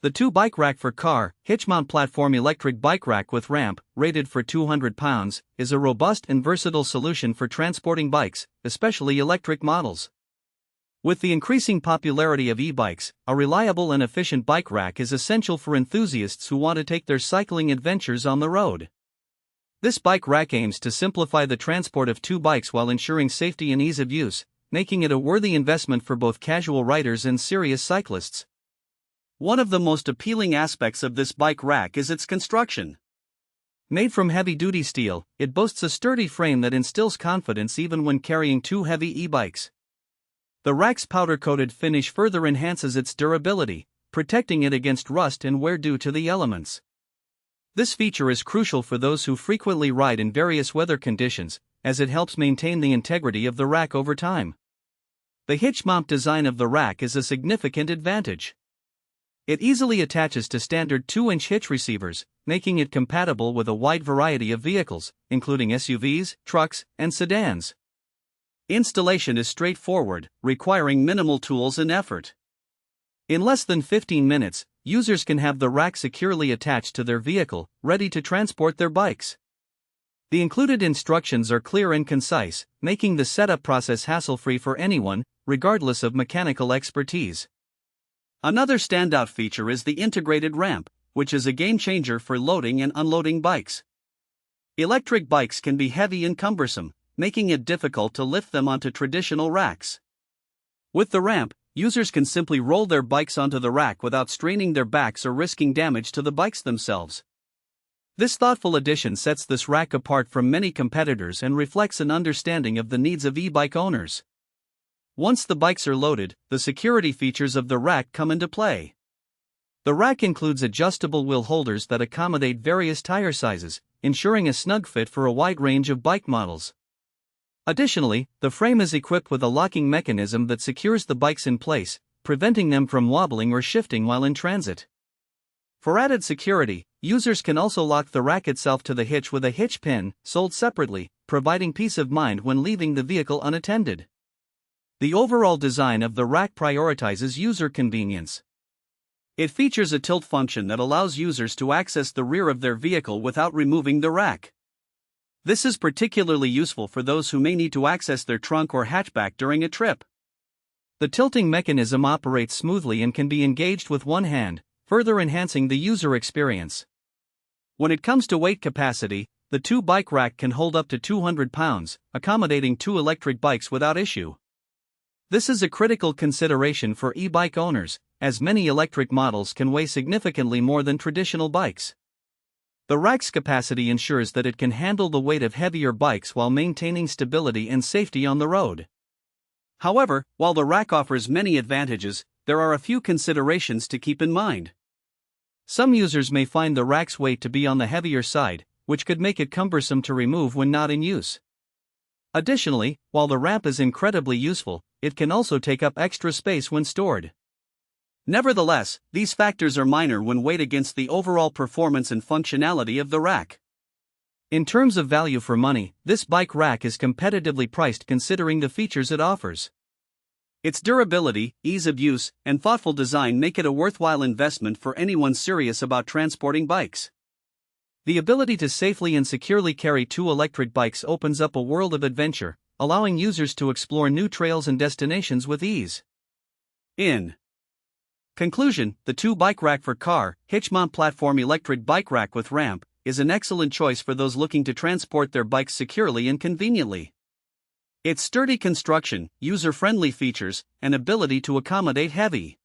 The 2-bike rack for car, hitch mount platform electric bike rack with ramp, rated for 200 pounds, is a robust and versatile solution for transporting bikes, especially electric models. With the increasing popularity of e-bikes, a reliable and efficient bike rack is essential for enthusiasts who want to take their cycling adventures on the road. This bike rack aims to simplify the transport of 2 bikes while ensuring safety and ease of use, making it a worthy investment for both casual riders and serious cyclists. One of the most appealing aspects of this bike rack is its construction. Made from heavy-duty steel, it boasts a sturdy frame that instills confidence even when carrying 2 heavy e-bikes. The rack's powder-coated finish further enhances its durability, protecting it against rust and wear due to the elements. This feature is crucial for those who frequently ride in various weather conditions, as it helps maintain the integrity of the rack over time. The hitch mount design of the rack is a significant advantage. It easily attaches to standard 2-inch hitch receivers, making it compatible with a wide variety of vehicles, including SUVs, trucks, and sedans. Installation is straightforward, requiring minimal tools and effort. In less than 15 minutes, users can have the rack securely attached to their vehicle, ready to transport their bikes. The included instructions are clear and concise, making the setup process hassle-free for anyone, regardless of mechanical expertise. Another standout feature is the integrated ramp, which is a game-changer for loading and unloading bikes. Electric bikes can be heavy and cumbersome, making it difficult to lift them onto traditional racks. With the ramp, users can simply roll their bikes onto the rack without straining their backs or risking damage to the bikes themselves. This thoughtful addition sets this rack apart from many competitors and reflects an understanding of the needs of e-bike owners. Once the bikes are loaded, the security features of the rack come into play. The rack includes adjustable wheel holders that accommodate various tire sizes, ensuring a snug fit for a wide range of bike models. Additionally, the frame is equipped with a locking mechanism that secures the bikes in place, preventing them from wobbling or shifting while in transit. For added security, users can also lock the rack itself to the hitch with a hitch pin, sold separately, providing peace of mind when leaving the vehicle unattended. The overall design of the rack prioritizes user convenience. It features a tilt function that allows users to access the rear of their vehicle without removing the rack. This is particularly useful for those who may need to access their trunk or hatchback during a trip. The tilting mechanism operates smoothly and can be engaged with one hand, further enhancing the user experience. When it comes to weight capacity, the 2-bike rack can hold up to 200 pounds, accommodating 2 electric bikes without issue. This is a critical consideration for e-bike owners, as many electric models can weigh significantly more than traditional bikes. The rack's capacity ensures that it can handle the weight of heavier bikes while maintaining stability and safety on the road. However, while the rack offers many advantages, there are a few considerations to keep in mind. Some users may find the rack's weight to be on the heavier side, which could make it cumbersome to remove when not in use. Additionally, while the ramp is incredibly useful, it can also take up extra space when stored. Nevertheless, these factors are minor when weighed against the overall performance and functionality of the rack. In terms of value for money, this bike rack is competitively priced considering the features it offers. Its durability, ease of use, and thoughtful design make it a worthwhile investment for anyone serious about transporting bikes. The ability to safely and securely carry 2 electric bikes opens up a world of adventure, allowing users to explore new trails and destinations with ease. In conclusion, the 2-bike rack for car, hitch mount platform electric bike rack with ramp, is an excellent choice for those looking to transport their bikes securely and conveniently. Its sturdy construction, user-friendly features, and ability to accommodate heavy